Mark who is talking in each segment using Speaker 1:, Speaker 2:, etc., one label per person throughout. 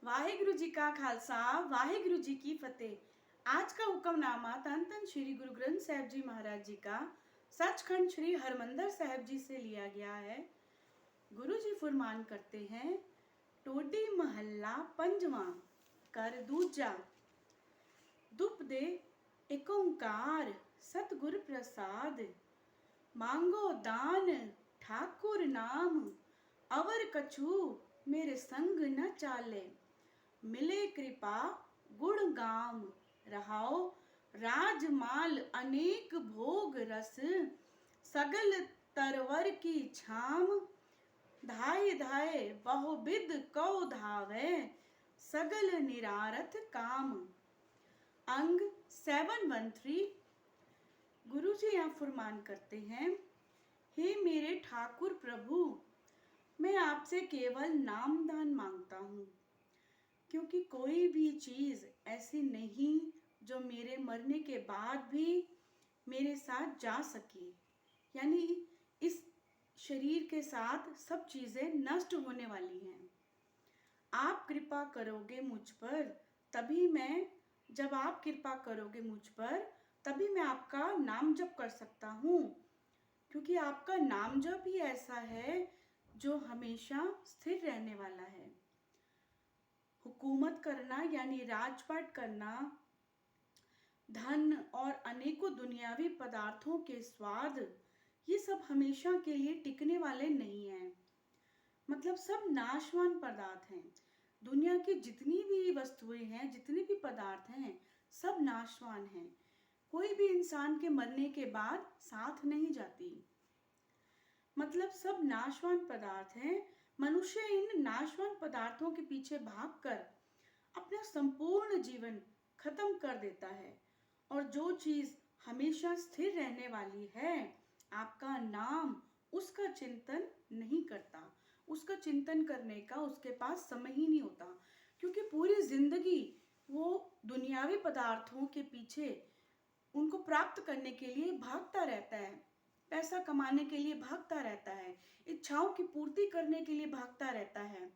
Speaker 1: वाहिगुरु जी का खालसा वाहिगुरु जी की फतेह। आज का हुक्मनामा धन धन श्री गुरु ग्रंथ साहिब जी महाराज जी का सचखंड श्री हरमंदर साहिब जी से लिया गया है। गुरु जी फरमान करते हैं, टोडी महल्ला पंजवा कर दूजा, दुप दे एक ओंकार सतगुर प्रसाद, मांगो दान ठाकुर नाम, अवर कछु मेरे संग न चाले, मिले कृपा गुण गाम, रहाओ राजमाल अनेक भोग रस, सगल तरवर की छाम, धाय धाय बहुविध कौ धावे, सगल निरारथ काम। अंग 713। गुरु जी यहाँ फरमान करते हैं, हे मेरे ठाकुर प्रभु, मैं आपसे केवल नामदान मांगता हूँ, क्योंकि कोई भी चीज़ ऐसी नहीं जो मेरे मरने के बाद भी मेरे साथ जा सके। यानी इस शरीर के साथ सब चीज़ें नष्ट होने वाली हैं। आप कृपा करोगे मुझ पर, तभी मैं जब आप कृपा करोगे मुझ पर तभी मैं आपका नाम जप कर सकता हूँ, क्योंकि आपका नाम जप ही ऐसा है जो हमेशा स्थिर रहने वाला है। हुकूमत करना यानी राजपाट करना, धन और अनेकों दुनियावी पदार्थों के स्वाद, ये सब हमेशा के लिए टिकने वाले नहीं हैं। मतलब सब नाशवान पदार्थ हैं। दुनिया की जितनी भी वस्तुएं हैं, जितने भी पदार्थ हैं, सब नाशवान हैं। कोई भी इंसान के मरने के बाद साथ नहीं जाती। मतलब सब नाशवान पदार्थ हैं। मनुष्य इन नाशवान पदार्थों के पीछे भागकर अपना संपूर्ण जीवन खत्म कर देता है, और जो चीज हमेशा स्थिर रहने वाली है, आपका नाम, उसका चिंतन नहीं करता। उसका चिंतन करने का उसके पास समय ही नहीं होता, क्योंकि पूरी जिंदगी वो दुनियावी पदार्थों के पीछे उनको प्राप्त करने के लिए भागता रहता है, पैसा कमाने के लिए भागता रहता है, इच्छाओं की पूर्ति करने के लिए भागता रहता है,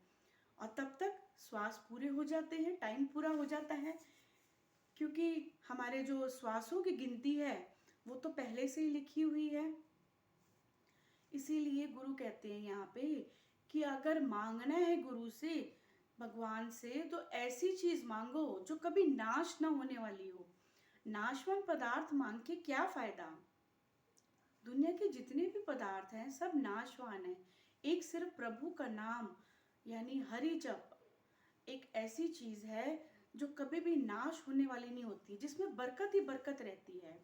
Speaker 1: और तब तक श्वास पूरे हो जाते हैं, टाइम पूरा हो जाता है। क्योंकि हमारे जो श्वासों की गिनती है वो तो पहले से ही लिखी हुई है। इसीलिए गुरु कहते हैं यहाँ पे कि अगर मांगना है गुरु से, भगवान से, तो ऐसी चीज मांगो जो कभी नाश ना होने वाली हो। नाशवान पदार्थ मांग के क्या फायदा। दुनिया के जितने भी पदार्थ हैं सब नाशवान हैं। एक सिर्फ प्रभु का नाम यानी हरि जप एक ऐसी चीज है जो कभी भी नाश होने वाली नहीं होती, जिसमें बरकत ही बरकत रहती है।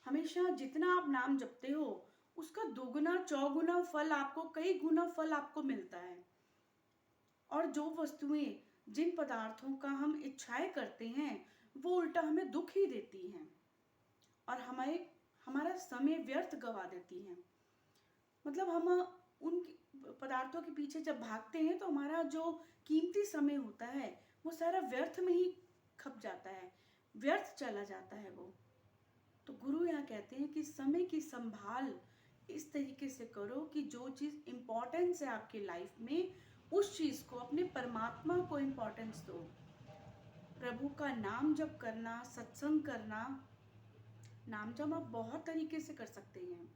Speaker 1: हमेशा जितना आप नाम जपते हो उसका दुगुना चौगुना फल आपको, कई गुना फल आपको मिलता है। और जो वस्तुएं, जिन पदार्थों का हम इच्छाएं करते हैं, वो उल्टा हमें दुख ही देती हैं और हमारा समय व्यर्थ गवा देती हैं। मतलब हम उन पदार्थों के पीछे जब भागते हैं तो हमारा जो कीमती समय होता है वो सारा व्यर्थ में ही खप जाता है, व्यर्थ चला जाता है वो। तो गुरु यहाँ कहते हैं कि समय की संभाल इस तरीके से करो कि जो चीज़ इम्पोर्टेंस है आपकी लाइफ में, उस चीज़ को, अपने परमात्मा को इम्पोर्टेंस दो। प्रभु का नाम जप करना, सत्संग करना, नाम जप आप बहुत तरीके से कर सकते हैं।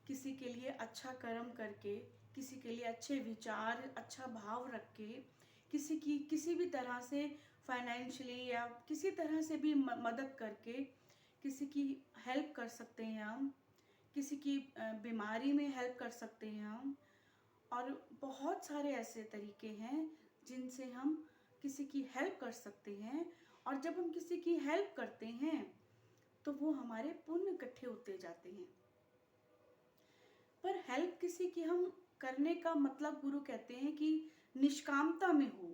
Speaker 1: किसी के लिए अच्छा कर्म करके, किसी के लिए अच्छे विचार, अच्छा भाव रख के, किसी भी तरह से फाइनेंशियली या किसी तरह से भी मदद करके किसी की हेल्प कर सकते हैं हम, किसी की बीमारी में हेल्प कर सकते हैं हम। और बहुत सारे ऐसे तरीके हैं जिनसे हम किसी की हेल्प कर सकते हैं, और जब हम किसी की हेल्प करते हैं तो वो हमारे पुण्य इकट्ठे होते जाते हैं। पर हेल्प किसी की हम करने का मतलब गुरु कहते हैं कि निष्कामता में हो।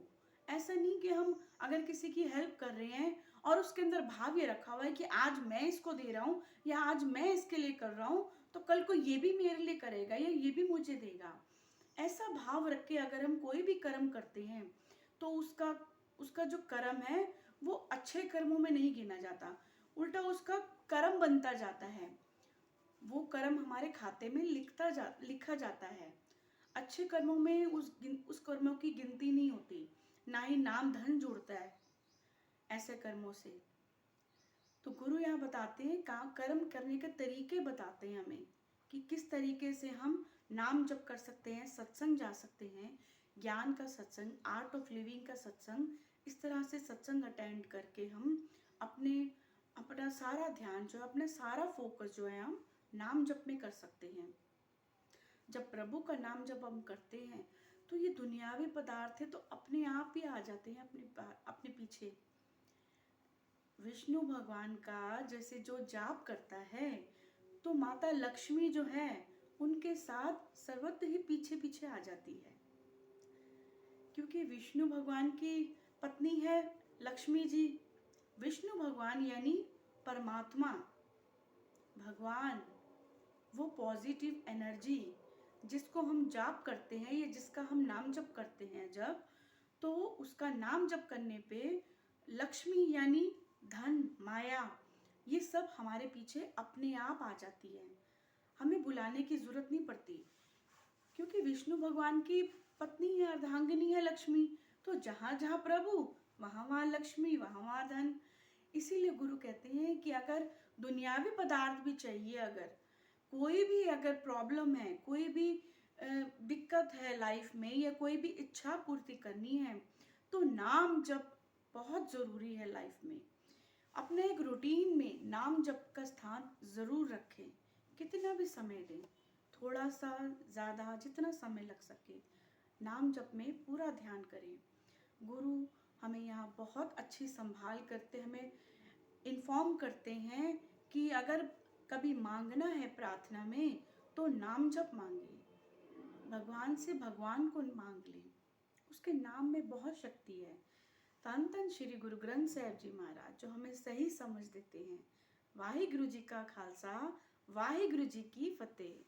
Speaker 1: ऐसा नहीं कि हम अगर किसी की हेल्प कर रहे हैं और उसके अंदर भाव ये रखा हुआ है कि आज मैं इसको दे रहा हूँ या आज मैं इसके लिए कर रहा हूँ तो कल को ये भी मेरे लिए करेगा या ये भी मुझे देगा। ऐसा भाव रख के अगर हम कोई भी कर्म करते हैं तो उसका जो कर्म है वो अच्छे कर्मों में नहीं गिना जाता, उल्टा उसका कर्म बनता जाता है। वो कर्म हमारे खाते में लिखा जाता है। अच्छे कर्मों में उस कर्मों की गिनती नहीं होती, ना ही नाम धन जुड़ता है ऐसे कर्मों से। तो गुरु यहाँ बताते हैं कर्म करने के तरीके बताते हैं हमें कि किस तरीके से हम नाम जप कर सकते हैं, सत्संग जा सकते हैं, ज्ञान का सत्संग, आर्ट ऑफ लिविंग का सत्संग, इस तरह से सत्संग अटेंड करके हम अपना सारा ध्यान जो है, अपना सारा फोकस जो है हम नाम जप में कर सकते हैं। जब प्रभु का नाम जब हम करते हैं तो ये दुनियावी पदार्थ है तो अपने आप ही आ जाते हैं अपने पीछे। विष्णु भगवान का जैसे जो जाप करता है तो माता लक्ष्मी जो है उनके साथ सर्वत्र ही पीछे पीछे आ जाती है, क्योंकि विष्णु भगवान की पत्नी है लक्ष्मी जी। विष्णु भगवान यानी परमात्मा भगवान, वो पॉजिटिव एनर्जी जिसको हम जाप करते हैं या जिसका हम नाम जप करते हैं जब, तो उसका नाम जप करने पे लक्ष्मी यानी धन, माया, ये सब हमारे पीछे अपने आप आ जाती है, हमें बुलाने की जरूरत नहीं पड़ती, क्योंकि विष्णु भगवान की पत्नी है, अर्धांगिनी है लक्ष्मी। तो जहाँ जहाँ प्रभु वहाँ वहाँ लक्ष्मी, वहाँ वहाँ धन। इसीलिए गुरु कहते हैं कि अगर दुनियावी पदार्थ भी चाहिए, अगर प्रॉब्लम है, कोई भी दिक्कत है लाइफ में, या कोई भी इच्छा पूर्ति करनी है, तो नाम जप बहुत ज़रूरी है लाइफ में। अपने एक रूटीन में नाम जप का स्थान ज़रूर रखें, कितना भी समय दें, थोड़ा सा ज़्यादा, जितना समय लग सके नाम जप में पूरा ध्यान करें। गुरु हमें यहाँ बहुत अच्छी संभाल करते हमें इन्फॉर्म करते हैं कि अगर कभी मांगना है प्रार्थना में तो नाम जप मांगे, भगवान से भगवान को मांग ले, उसके नाम में बहुत शक्ति है। धन धन श्री गुरु ग्रंथ साहिब जी महाराज जो हमें सही समझ देते हैं। वाहिगुरु जी का खालसा, वाहिगुरु जी की फतेह।